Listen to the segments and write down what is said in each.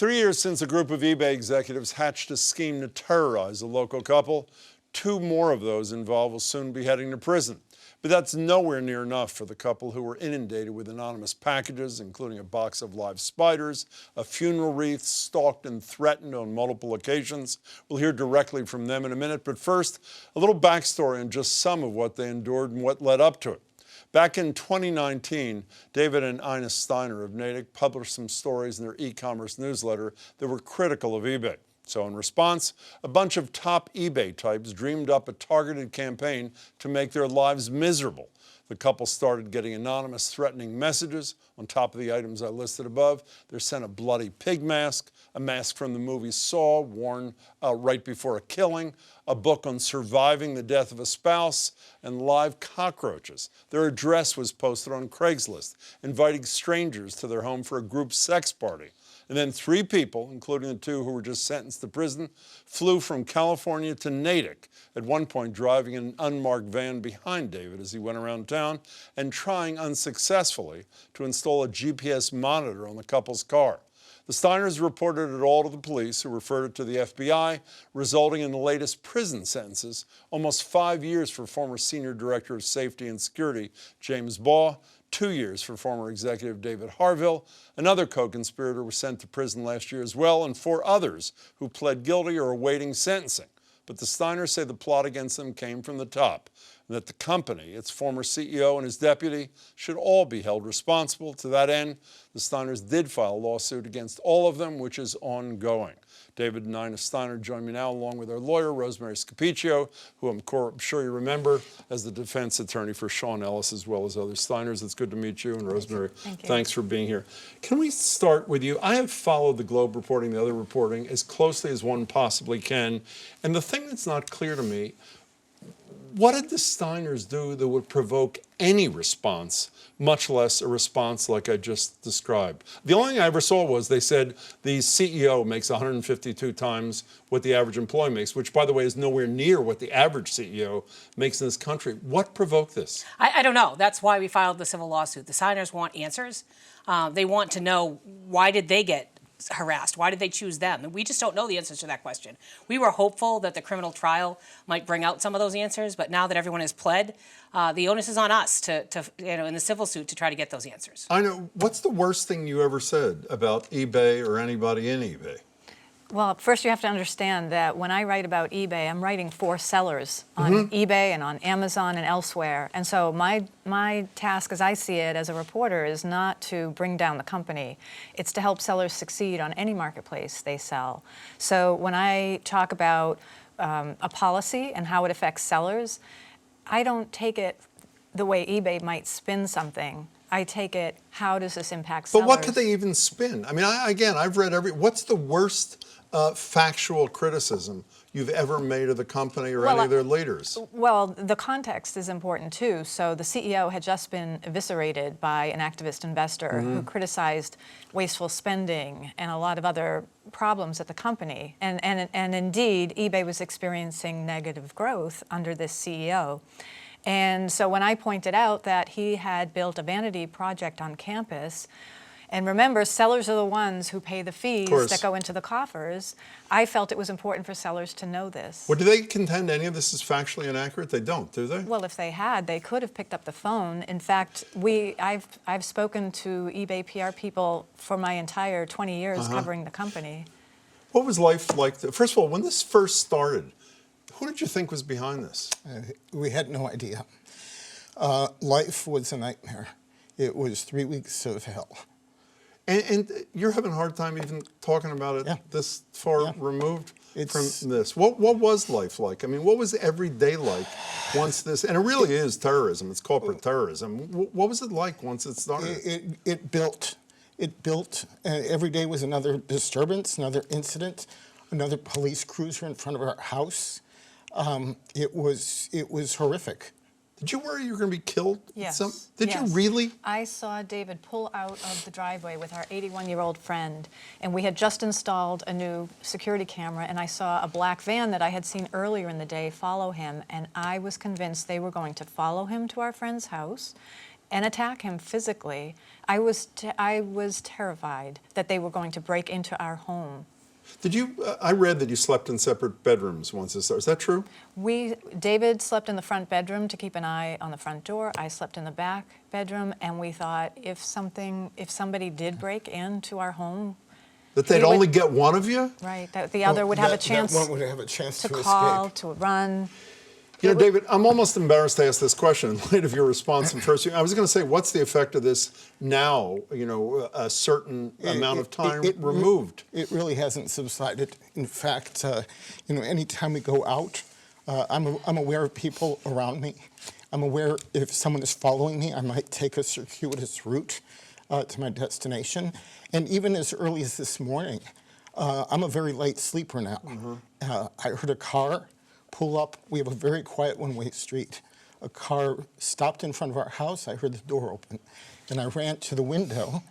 3 years since a group of eBay executives hatched a scheme to terrorize a local couple, 2 more of those involved will soon be heading to prison. But that's nowhere near enough for the couple who were inundated with anonymous packages, including a box of live spiders, a funeral wreath, stalked and threatened on multiple occasions. We'll hear directly from them in a minute, but first, a little backstory on just some of what they endured and what led up to it. Back in 2019, David and Ina Steiner of Natick published some stories in their e-commerce newsletter that were critical of eBay. So in response, a bunch of top eBay types dreamed up a targeted campaign to make their lives miserable. The couple started getting anonymous threatening messages. On top of the items I listed above, they're sent a bloody pig mask, a mask from the movie Saw worn right before a killing, a book on surviving the death of a spouse, and live cockroaches. Their address was posted on Craigslist, inviting strangers to their home for a group sex party. And then 3 people, including the 2 who were just sentenced to prison, flew from California to Natick, at one point driving an unmarked van behind David as he went around town and trying unsuccessfully to install a GPS monitor on the couple's car. The Steiners reported it all to the police, who referred it to the FBI, resulting in the latest prison sentences, almost 5 years for former Senior Director of Safety and Security James Braude, 2 years for former executive David Harville. Another co-conspirator was sent to prison last year as well, and 4 others who pled guilty are awaiting sentencing. But the Steiners say the plot against them came from the top, and that the company, its former CEO and his deputy, should all be held responsible. To that end, the Steiners did file a lawsuit against all of them, which is ongoing. David and Ina Steiner join me now, along with our lawyer, Rosemary Scapicchio, who I'm sure you remember as the defense attorney for Sean Ellis, as well as other Steiners. It's good to meet you. And Rosemary, thanks for being here. Can we start with you? I have followed the Globe reporting, the other reporting, as closely as one possibly can. And the thing that's not clear to me, what did the Steiners do that would provoke any response, much less a response like I just described? The only thing I ever saw was they said the CEO makes 152 times what the average employee makes, which, by the way, is nowhere near what the average CEO makes in this country. What provoked this? I don't know. That's why we filed the civil lawsuit. The Steiners want answers. They want to know, why did they get harassed? Why did they choose them? And we just don't know the answers to that question. We were hopeful that the criminal trial might bring out some of those answers, but now that everyone has pled, the onus is on us to in the civil suit to try to get those answers. I know. What's the worst thing you ever said about eBay or anybody in eBay? Well, first you have to understand that when I write about eBay, I'm writing for sellers on eBay and on Amazon and elsewhere. And so my task, as I see it as a reporter, is not to bring down the company. It's to help sellers succeed on any marketplace they sell. So when I talk about a policy and how it affects sellers, I don't take it the way eBay might spin something. I take it, how does this impact sellers? But what could they even spin? I mean, again, I've read what's the worst factual criticism you've ever made of the company or any of their leaders? Well, the context is important too. So the CEO had just been eviscerated by an activist investor who criticized wasteful spending and a lot of other problems at the company. And indeed, eBay was experiencing negative growth under this CEO. And so when I pointed out that he had built a vanity project on campus, and remember, sellers are the ones who pay the fees that go into the coffers, I felt it was important for sellers to know this. Well, do they contend any of this is factually inaccurate? They don't, do they? Well, if they had, they could have picked up the phone. In fact, I've spoken to eBay PR people for my entire 20 years covering the company. What was life like? First of all, when this first started, who did you think was behind this? We had no idea. Life was a nightmare. It was 3 weeks of hell. And you're having a hard time even talking about it this far removed from this. What was life like? I mean, what was every day like once this, and it really is terrorism, it's corporate terrorism. What was it like once it started? It built. Every day was another disturbance, another incident, another police cruiser in front of our house. It was horrific. Did you worry you were going to be killed? Yes. Did you really? I saw David pull out of the driveway with our 81-year-old friend, and we had just installed a new security camera, and I saw a black van that I had seen earlier in the day follow him, and I was convinced they were going to follow him to our friend's house, and attack him physically. I was terrified that they were going to break into our home. Did you? I read that you slept in separate bedrooms once. Is that true? David slept in the front bedroom to keep an eye on the front door. I slept in the back bedroom, and we thought if somebody did break into our home, That they'd only get one of you? right, that the other would have a chance. That one would have a chance to call, escape. to run. You know, David, I'm almost embarrassed to ask this question in light of your response in first. I was going to say, what's the effect of this now, you know, a certain amount of time removed? It really hasn't subsided. In fact, you know, anytime we go out, I'm aware of people around me. I'm aware if someone is following me, I might take a circuitous route to my destination. And even as early as this morning, I'm a very light sleeper now. I heard a car pull up. We have a very quiet one-way street. A car stopped in front of our house. I heard the door open. And I ran to the window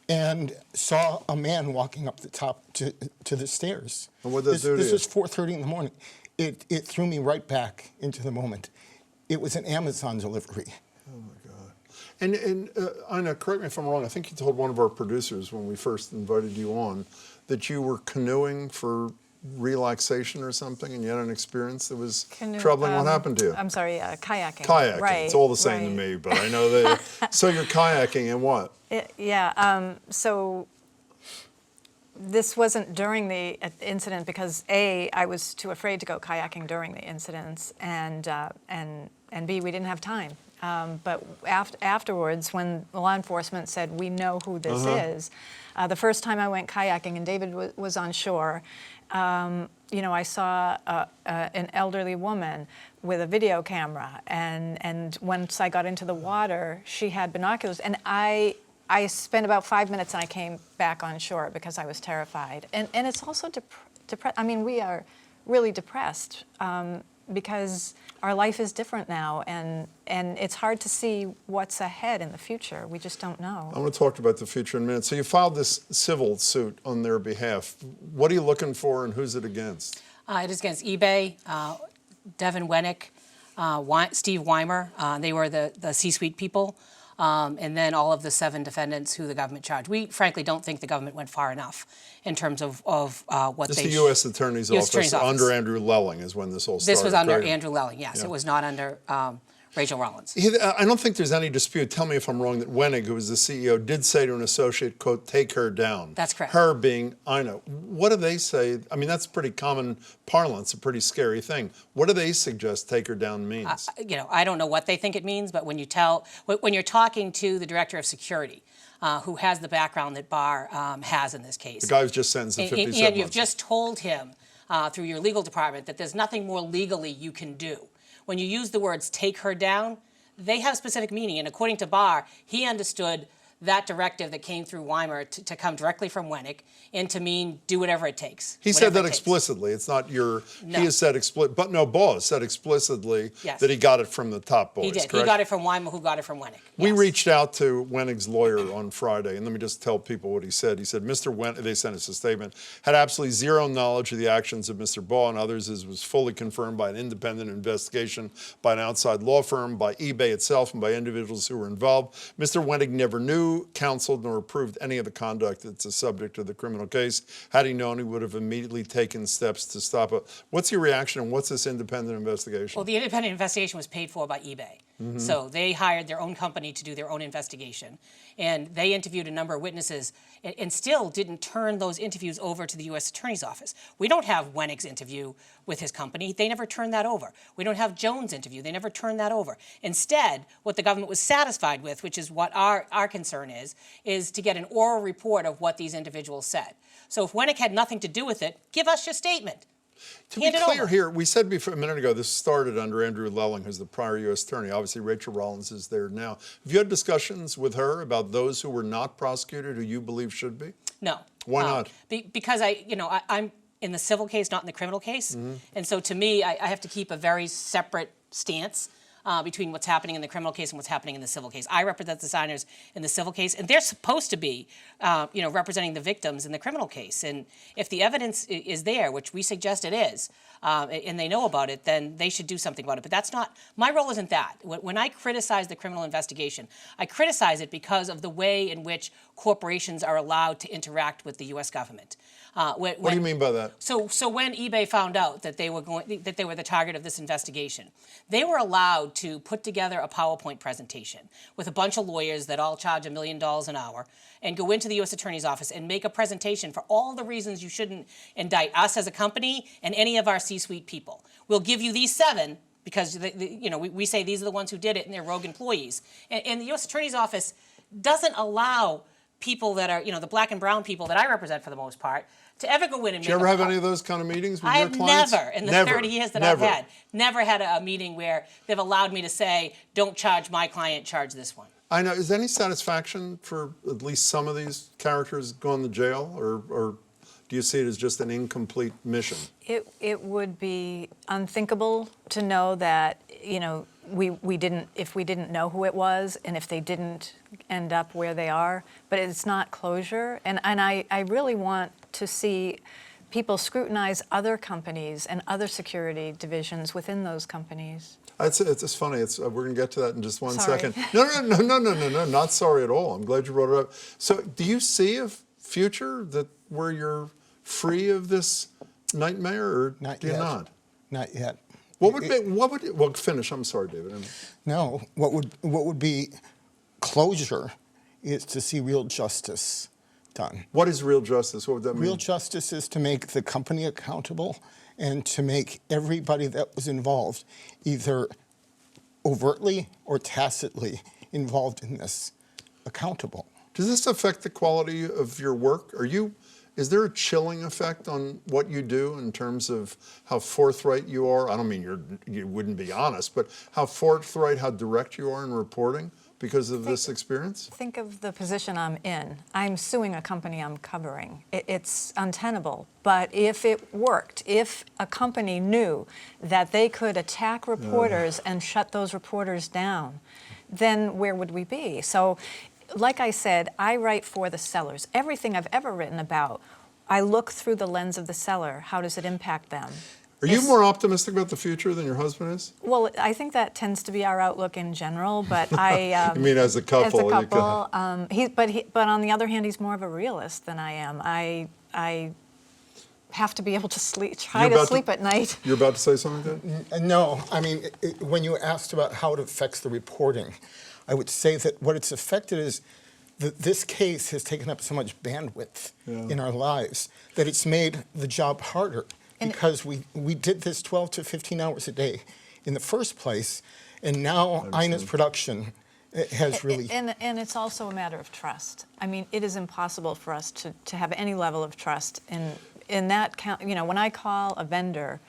and saw a man walking up the top to the stairs. And what did that do to This you? was 4:30 in the morning. It threw me right back into the moment. It was an Amazon delivery. Oh, my God. And Ina, correct me if I'm wrong, I think you told one of our producers when we first invited you on that you were canoeing for relaxation or something, and you had an experience that was troubling. What happened to you? I'm sorry, kayaking. Kayaking. Right, It's all the same to right. me, but I know that. So you're kayaking and what? So this wasn't during the incident because A, I was too afraid to go kayaking during the incidents, and B, we didn't have time. But afterwards, when the law enforcement said, we know who this is, the first time I went kayaking and David was on shore, you know, I saw an elderly woman with a video camera, and once I got into the water, she had binoculars, and I spent about 5 minutes and I came back on shore because I was terrified. And it's also depressed. I mean, we are really depressed because our life is different now, and it's hard to see what's ahead in the future. We just don't know. I want to talk about the future in a minute. So you filed this civil suit on their behalf. What are you looking for, and who's it against? It is against eBay, Devin Wennick, Steve Weimer. They were the C-suite people. And then all of the 7 defendants who the government charged. We frankly don't think the government went far enough in terms of what This they... is the U.S. Attorney's Office under Andrew Lelling is when this all started. This was under correct? Andrew Lelling, yes. Yeah. It was not under Rachel Rollins. I don't think there's any dispute, tell me if I'm wrong, that Wennig, who was the CEO, did say to an associate, quote, take her down. That's correct. Her being Ina. What do they say? I mean, that's pretty common parlance, a pretty scary thing. What do they suggest take her down means? You know, I don't know what they think it means, but when you're talking to the director of security, who has the background that Barr has in this case. The guy who's just sentenced to 57 months. And you've just told him through your legal department that there's nothing more legally you can do. When you use the words take her down, they have specific meaning. And according to Barr, he understood that directive that came through Weimer to come directly from Wennick and to mean do whatever it takes. He said that explicitly. It's not your, No. he has said explicitly, but no, Boss said explicitly Yes. that he got it from the top boys, He did. correct? He got it from Weimer, who got it from Wennick. We Yes. reached out to Wennig's lawyer on Friday, and let me just tell people what he said. He said, Mr. Wennig, they sent us a statement, had absolutely zero knowledge of the actions of Mr. Baugh and others, as was fully confirmed by an independent investigation by an outside law firm, by eBay itself, and by individuals who were involved. Mr. Wennig never knew, counseled, nor approved any of the conduct that's the subject of the criminal case. Had he known, he would have immediately taken steps to stop it. What's your reaction, and what's this independent investigation? Well, the independent investigation was paid for by eBay. So they hired their own company to do their own investigation. And they interviewed a number of witnesses and still didn't turn those interviews over to the U.S. Attorney's Office. We don't have Wennig's interview with his company. They never turned that over. We don't have Jones' interview. They never turned that over. Instead, what the government was satisfied with, which is what our concern is to get an oral report of what these individuals said. So if Wennig had nothing to do with it, give us your statement. To be clear here, we said before a minute ago, this started under Andrew Lelling, who's the prior U.S. attorney. Obviously, Rachel Rollins is there now. Have you had discussions with her about those who were not prosecuted, who you believe should be? No. Why not? Because I'm in the civil case, not in the criminal case. And so to me, I have to keep a very separate stance between what's happening in the criminal case and what's happening in the civil case. I represent the Steiners in the civil case, and they're supposed to be, representing the victims in the criminal case. And if the evidence is there, which we suggest it is, and they know about it, then they should do something about it. But that's not, my role isn't that. When I criticize the criminal investigation, I criticize it because of the way in which corporations are allowed to interact with the U.S. government. What do you mean by that? So when eBay found out that they were the target of this investigation, they were allowed to put together a PowerPoint presentation with a bunch of lawyers that all charge $1 million an hour and go into the U.S. Attorney's Office and make a presentation for all the reasons you shouldn't indict us as a company and any of our C-suite people. We'll give you these 7 because we say these are the ones who did it and they're rogue employees. And the U.S. Attorney's Office doesn't allow people that are, the black and brown people that I represent for the most part, to ever go in and Do you ever have any of those kind of meetings with your clients? I have never, in the 30 years that I've had, never had a meeting where they've allowed me to say, don't charge my client, charge this one. I know. Is there any satisfaction for at least some of these characters going to jail, or do you see it as just an incomplete mission? It would be unthinkable to know that, we didn't know who it was and if they didn't end up where they are, but it's not closure. And I really want to see people scrutinize other companies and other security divisions within those companies. It's funny. We're going to get to that in just one Sorry. second. No, not sorry at all. I'm glad you brought it up. So do you see a future where you're free of this nightmare, or Not do you yet. not? Not yet. Well, finish. I'm sorry, David. No, what would be closure is to see real justice done. What is real justice? What would that mean? Real justice is to make the company accountable and to make everybody that was involved, either overtly or tacitly involved in this, accountable. Does this affect the quality of your work? Is there a chilling effect on what you do in terms of how forthright you are? I don't mean you wouldn't be honest, but how forthright, how direct you are in reporting because of this experience? Think of the position I'm in. I'm suing a company I'm covering. It's untenable. But if it worked, if a company knew that they could attack reporters and shut those reporters down, then where would we be? So, like I said, I write for the sellers. Everything I've ever written about, I look through the lens of the seller. How does it impact them? Are you more optimistic about the future than your husband is? Well, I think that tends to be our outlook in general, but I... You mean as a couple? As a couple. But on the other hand, he's more of a realist than I am. I have to be able to sleep, try to sleep at night. You're about to say something, Dad? No, I mean, when you asked about how it affects the reporting, I would say that what it's affected is that this case has taken up so much bandwidth in our lives that it's made the job harder. Because we did this 12 to 15 hours a day in the first place, and now Ina's production has really... And it's also a matter of trust. I mean, it is impossible for us to have any level of trust in that count. When I call a vendor,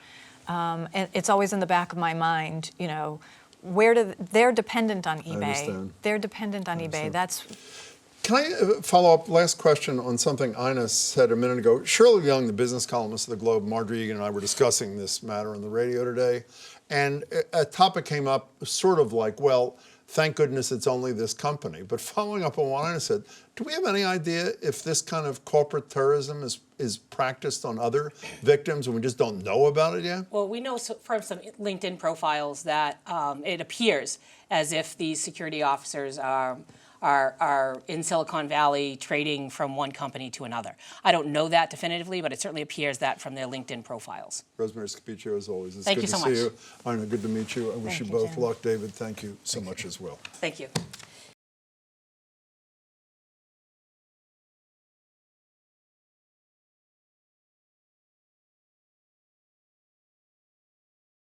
and it's always in the back of my mind, they're dependent on eBay. I understand. They're dependent on eBay. That's... Can I follow up? Last question on something Ina said a minute ago. Shirley Young, the business columnist of the Globe, Marjorie Egan and I were discussing this matter on the radio today, and a topic came up sort of like, well, thank goodness it's only this company. But following up on what Ina said, do we have any idea if this kind of corporate terrorism is practiced on other victims and we just don't know about it yet? Well, we know from some LinkedIn profiles that it appears as if these security officers are in Silicon Valley trading from one company to another. I don't know that definitively, but it certainly appears that from their LinkedIn profiles. Rosemary Scapicchio, as always. It's Thank good you so to see much. you. Ina, good to meet you. I wish you you, both Jim. luck. David, thank you so much as well. Thank you.